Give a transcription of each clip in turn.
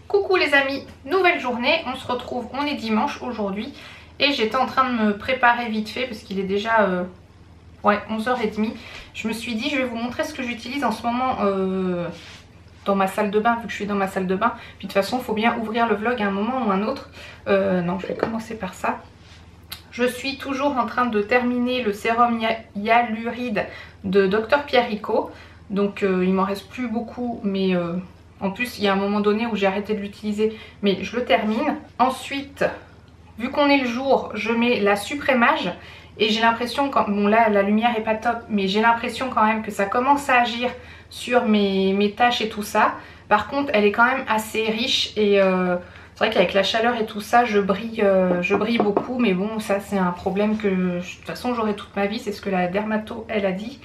Coucou les amis, nouvelle journée, on se retrouve, on est dimanche aujourd'hui et j'étais en train de me préparer vite fait parce qu'il est déjà 11h30. Je me suis dit je vais vous montrer ce que j'utilise en ce moment dans ma salle de bain, vu que je suis dans ma salle de bain. Puis de toute façon il faut bien ouvrir le vlog à un moment ou un autre. Non, je vais commencer par ça. Je suis toujours en train de terminer le sérum hyaluride de Dr Pierrico. Donc il m'en reste plus beaucoup, mais en plus il y a un moment donné où j'ai arrêté de l'utiliser, mais je le termine. Ensuite, vu qu'on est le jour, je mets la Suprémage et j'ai l'impression, bon là la lumière est pas top, mais j'ai l'impression quand même que ça commence à agir sur mes taches et tout ça. Par contre elle est quand même assez riche et c'est vrai qu'avec la chaleur et tout ça je brille beaucoup, mais bon ça c'est un problème que de toute façon j'aurai toute ma vie, c'est ce que la dermato elle a dit.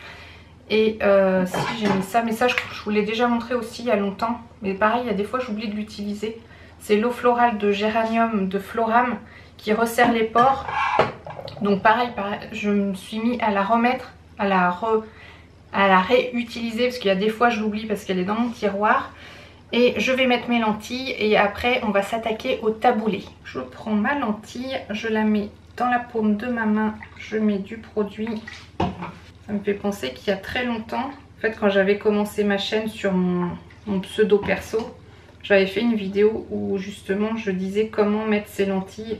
Et si j'ai mis ça, mais ça je vous l'ai déjà montré aussi il y a longtemps, mais pareil il y a des fois j'oublie de l'utiliser. C'est l'eau florale de géranium de Floram qui resserre les pores. Donc pareil, je me suis mis à la remettre, à la réutiliser parce qu'il y a des fois je l'oublie parce qu'elle est dans mon tiroir. Et je vais mettre mes lentilles et après on va s'attaquer au taboulé. Je prends ma lentille, je la mets dans la paume de ma main, je mets du produit. Ça me fait penser qu'il y a très longtemps, en fait quand j'avais commencé ma chaîne sur mon pseudo perso, j'avais fait une vidéo où justement je disais comment mettre ses lentilles.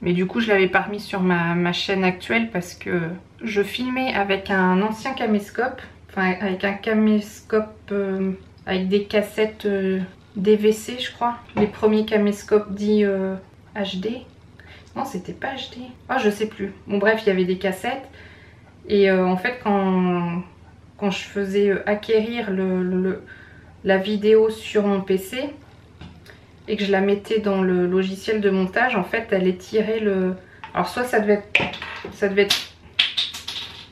Mais du coup je l'avais pas remis sur ma chaîne actuelle parce que je filmais avec un ancien caméscope, enfin avec un caméscope avec des cassettes DVC je crois. Les premiers caméscopes dits HD. Non c'était pas HD. Ah je sais plus. Bon bref il y avait des cassettes. Et en fait quand je faisais acquérir la vidéo sur mon PC et que je la mettais dans le logiciel de montage, en fait elle étirait le... Alors soit ça devait être...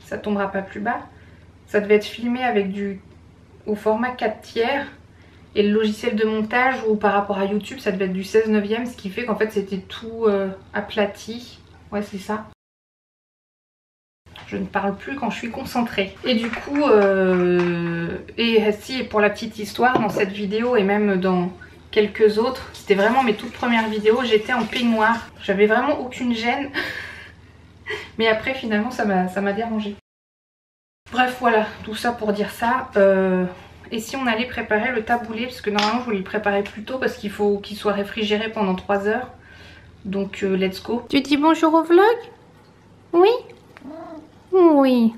Ça tombera pas plus bas. Ça devait être filmé avec au format 4/3. Et le logiciel de montage, ou par rapport à YouTube, ça devait être du 16/9, ce qui fait qu'en fait c'était tout aplati. Ouais c'est ça. Je ne parle plus quand je suis concentrée. Et du coup, si pour la petite histoire, dans cette vidéo et même dans quelques autres, c'était vraiment mes toutes premières vidéos, j'étais en peignoir. J'avais vraiment aucune gêne. Mais après finalement ça m'a dérangée. Bref voilà, tout ça pour dire ça. Et si on allait préparer le taboulé, parce que normalement je voulais le préparer plus tôt parce qu'il faut qu'il soit réfrigéré pendant 3 heures. Donc let's go. Tu dis bonjour au vlog? Oui? Oui.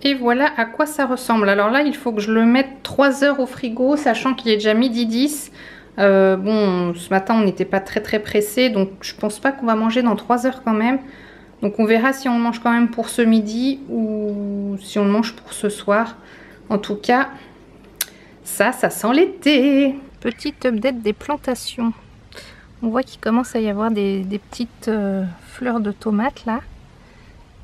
Et voilà à quoi ça ressemble. Alors là, il faut que je le mette 3 heures au frigo, sachant qu'il est déjà midi 10. Bon, ce matin, on n'était pas très pressé, donc je pense pas qu'on va manger dans 3 heures quand même. Donc on verra si on le mange quand même pour ce midi ou si on le mange pour ce soir. En tout cas, ça sent l'été. Petite update des plantations. On voit qu'il commence à y avoir des petites fleurs de tomates là.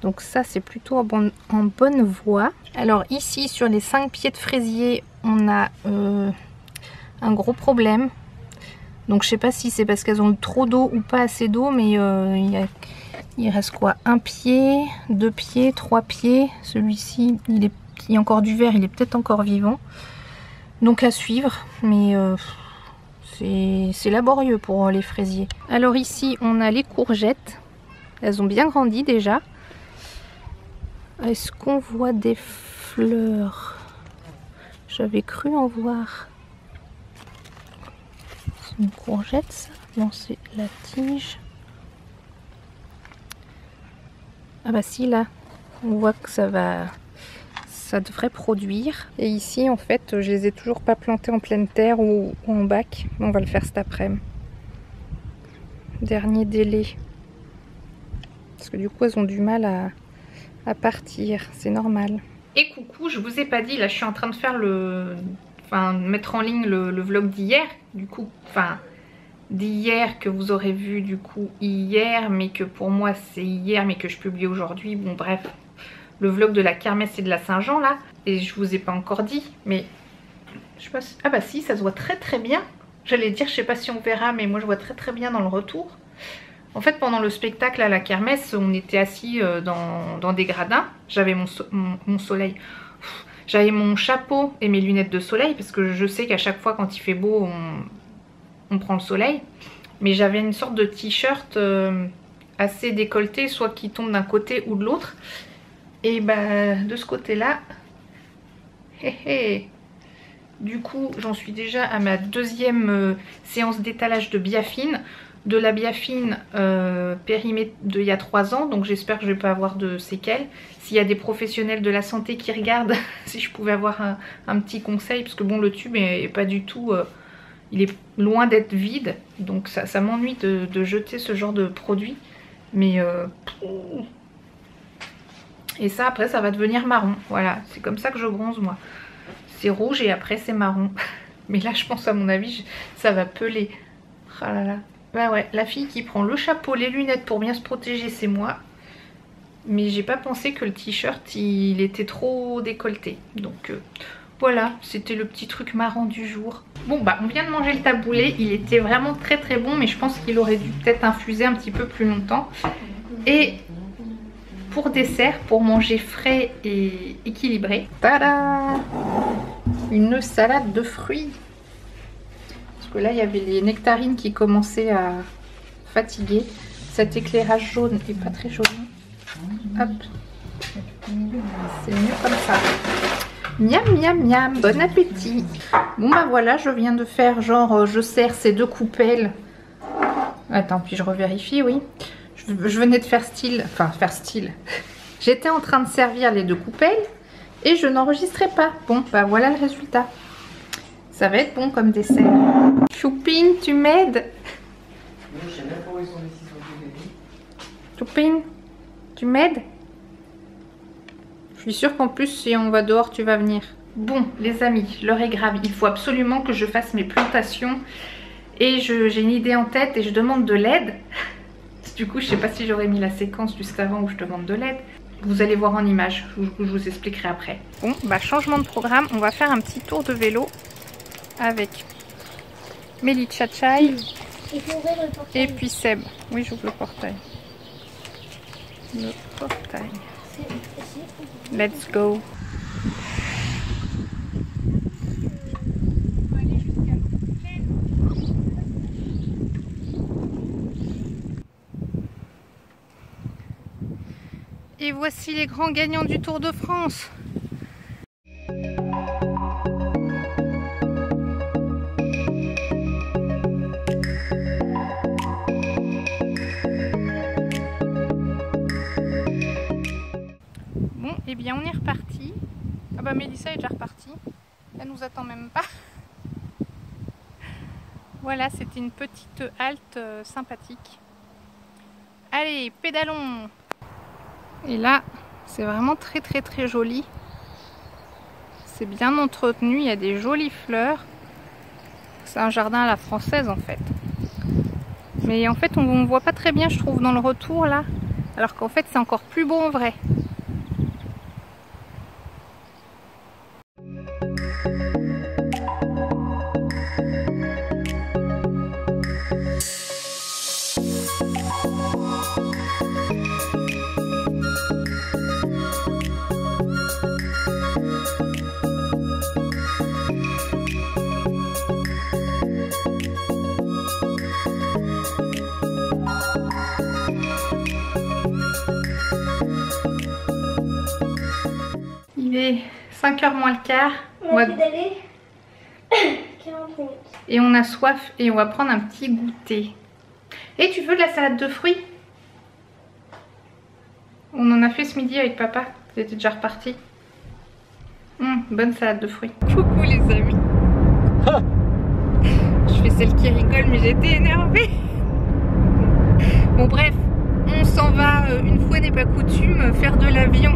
Donc ça c'est plutôt en bonne voie. Alors ici sur les 5 pieds de fraisier on a un gros problème. Donc je sais pas si c'est parce qu'elles ont eu trop d'eau ou pas assez d'eau, mais il reste quoi? 1 pied, 2 pieds, 3 pieds. Celui-ci il y a encore du vert, il est peut-être encore vivant. Donc à suivre, mais... c'est laborieux pour les fraisiers. Alors ici on a les courgettes. Elles ont bien grandi déjà. Est-ce qu'on voit des fleurs? J'avais cru en voir. C'est une courgette ça? Non c'est la tige. Ah bah si là. On voit que ça devrait produire. Et ici en fait je les ai toujours pas plantées en pleine terre ou en bac. On va le faire cet après-midi. Dernier délai. Parce que du coup elles ont du mal à partir. C'est normal. Et coucou, je vous ai pas dit, là je suis en train de faire mettre en ligne le vlog d'hier. Du coup, d'hier que vous aurez vu du coup hier, mais que pour moi c'est hier mais que je publie aujourd'hui. Bon bref. Le vlog de la kermesse et de la Saint-Jean là. Et je vous ai pas encore dit, mais je sais pas si... Ah bah si, ça se voit très bien. J'allais dire, je sais pas si on verra, mais moi je vois très bien dans le retour. En fait pendant le spectacle à la kermesse, on était assis dans des gradins. J'avais mon soleil. J'avais mon chapeau et mes lunettes de soleil parce que je sais qu'à chaque fois quand il fait beau on prend le soleil. Mais j'avais une sorte de t-shirt assez décolleté, soit qui tombe d'un côté ou de l'autre. Et bah de ce côté là, du coup j'en suis déjà à ma deuxième séance d'étalage de Biafine. De la Biafine périmée d'il y a 3 ans, donc j'espère que je vais pas avoir de séquelles. S'il y a des professionnels de la santé qui regardent, si je pouvais avoir un petit conseil, parce que bon, le tube est pas du tout, il est loin d'être vide, donc ça m'ennuie de jeter ce genre de produit. Mais et ça après ça va devenir marron, voilà, c'est comme ça que je bronze moi. C'est rouge et après c'est marron. Mais là je pense à mon avis ça va peler. Oh là là. Bah ouais, la fille qui prend le chapeau, les lunettes pour bien se protéger, c'est moi. Mais j'ai pas pensé que le t-shirt il était trop décolleté. Donc voilà, c'était le petit truc marrant du jour. Bon bah on vient de manger le taboulé, il était vraiment très très bon, mais je pense qu'il aurait dû peut-être infuser un petit peu plus longtemps. Et pour dessert, pour manger frais et équilibré, tada, une salade de fruits. Parce que là il y avait les nectarines qui commençaient à fatiguer. Cet éclairage jaune est pas très joli. Hop, c'est mieux comme ça. Miam miam miam, bon appétit. Bon bah voilà, je viens de faire genre je sers ces 2 coupelles. Attends, puis je revérifie, oui. Je venais de faire style, enfin faire style. J'étais en train de servir les 2 coupelles et je n'enregistrais pas. Bon bah voilà le résultat. Ça va être bon comme dessert. Choupine, tu m'aides? Je sais même pas où ils sont les ciseaux. Choupine, tu m'aides? Je suis sûre qu'en plus si on va dehors tu vas venir. Bon les amis, l'heure est grave. Il faut absolument que je fasse mes plantations. Et j'ai une idée en tête et je demande de l'aide. Du coup je sais pas si j'aurais mis la séquence juste avant où je demande de l'aide. Vous allez voir en image, je vous expliquerai après. Bon bah changement de programme, on va faire un petit tour de vélo avec Mélie Tchatchaï et puis Seb. Oui, j'ouvre le portail. Le portail. Let's go. Et voici les grands gagnants du Tour de France. Bon, et bien on est reparti. Ah bah Mélissa est déjà repartie. Elle nous attend même pas. Voilà, c'était une petite halte sympathique. Allez, pédalons! Et là, c'est vraiment très très très joli. C'est bien entretenu, il y a des jolies fleurs. C'est un jardin à la française en fait. Mais en fait, on ne voit pas très bien, je trouve, dans le retour là. Alors qu'en fait, c'est encore plus beau en vrai. Il est 5h moins le quart. On va pédaler 40 minutes. Et on a soif et on va prendre un petit goûter. Et tu veux de la salade de fruits? On en a fait ce midi avec papa. C'était déjà reparti. Bonne salade de fruits. Coucou les amis. Je fais celle qui rigole mais j'étais énervée. Bon bref, on s'en va une fois n'est pas coutume faire de l'avion.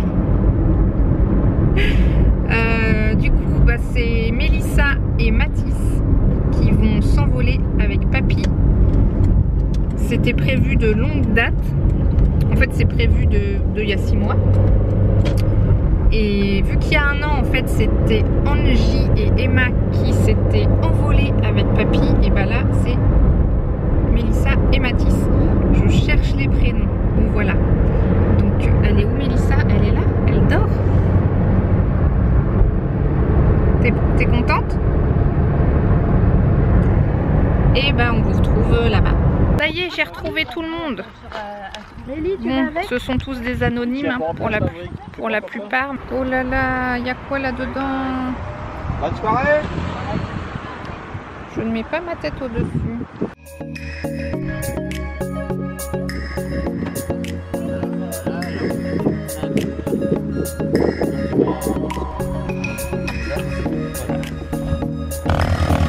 Du coup bah, c'est Mélissa et Mathis qui vont s'envoler avec papy. C'était prévu de longue date. En fait c'est prévu de il y a 6 mois. Et vu qu'il y a 1 an en fait c'était Angie et Emma qui s'étaient envolées avec papy, et bah là c'est Mélissa et Mathis. Je cherche les prénoms. Bon voilà. Donc elle est où Mélissa? Elle est là? Elle dort? T'es contente? Et ben on vous retrouve là-bas. Ça y est, j'ai retrouvé tout le monde. Bon, ce sont tous des anonymes hein, pour la plupart. Oh là là, il y a quoi là-dedans? Bonne soirée. Je ne mets pas ma tête au-dessus.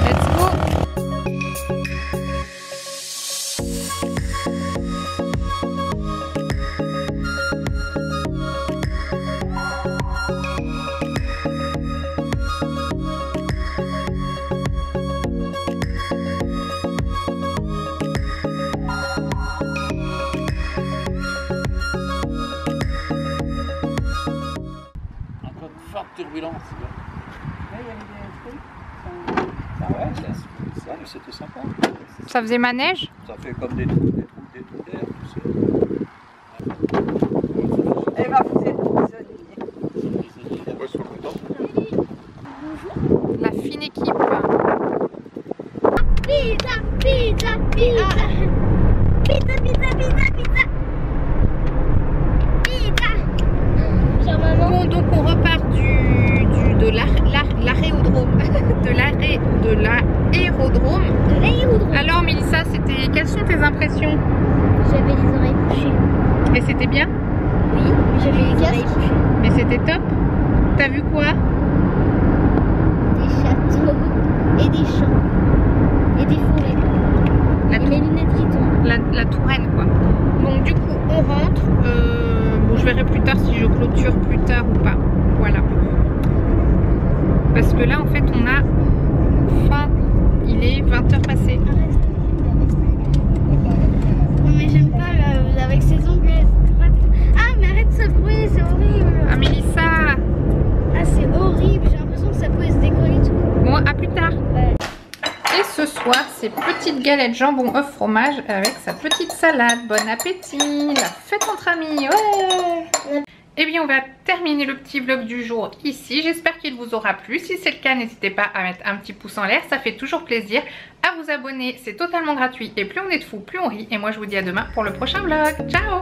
Let's go. Encore de forte turbulence. Là, il y avait des trucs. Ah ouais, ça mais c'était sympa. Ça faisait manège? Ça fait comme des trous d'air, tu sais. Eh ben, vous êtes prisonniers. Ouais, sois content. La fine équipe. Pizza, pizza, pizza. Pizza, pizza, pizza, pizza. Pizza. Genre maman. Bon, donc on repart de l'aérodrome. de l'aérodrome. De l'aérodrome. Alors Mélissa, quelles sont tes impressions? J'avais les oreilles bouchées. Et c'était bien? Oui, mais j'avais les oreilles bouchées. Et c'était top? T'as vu quoi? Des châteaux et des champs et des forêts. La, Et mes lunettes qui tombent. la Touraine quoi. Donc du coup on rentre. Bon, je verrai plus tard si je clôture plus tard ou pas. Voilà. Parce que là en fait on a faim. Il est 20h passé. Mais j'aime pas là, avec ces onglets. Ah mais arrête ce bruit, c'est horrible. Ah Mélissa. Ah c'est horrible, j'ai l'impression que ça pourrait se décoller tout. Bon, à plus tard. Ouais. Et ce soir, ces petites galettes jambon œuf fromage avec sa petite salade. Bon appétit. La fête entre amis. Ouais. Eh bien, on va terminer le petit vlog du jour ici. J'espère qu'il vous aura plu. Si c'est le cas, n'hésitez pas à mettre un petit pouce en l'air. Ça fait toujours plaisir. À vous abonner, c'est totalement gratuit. Et plus on est de fous, plus on rit. Et moi, je vous dis à demain pour le prochain vlog. Ciao!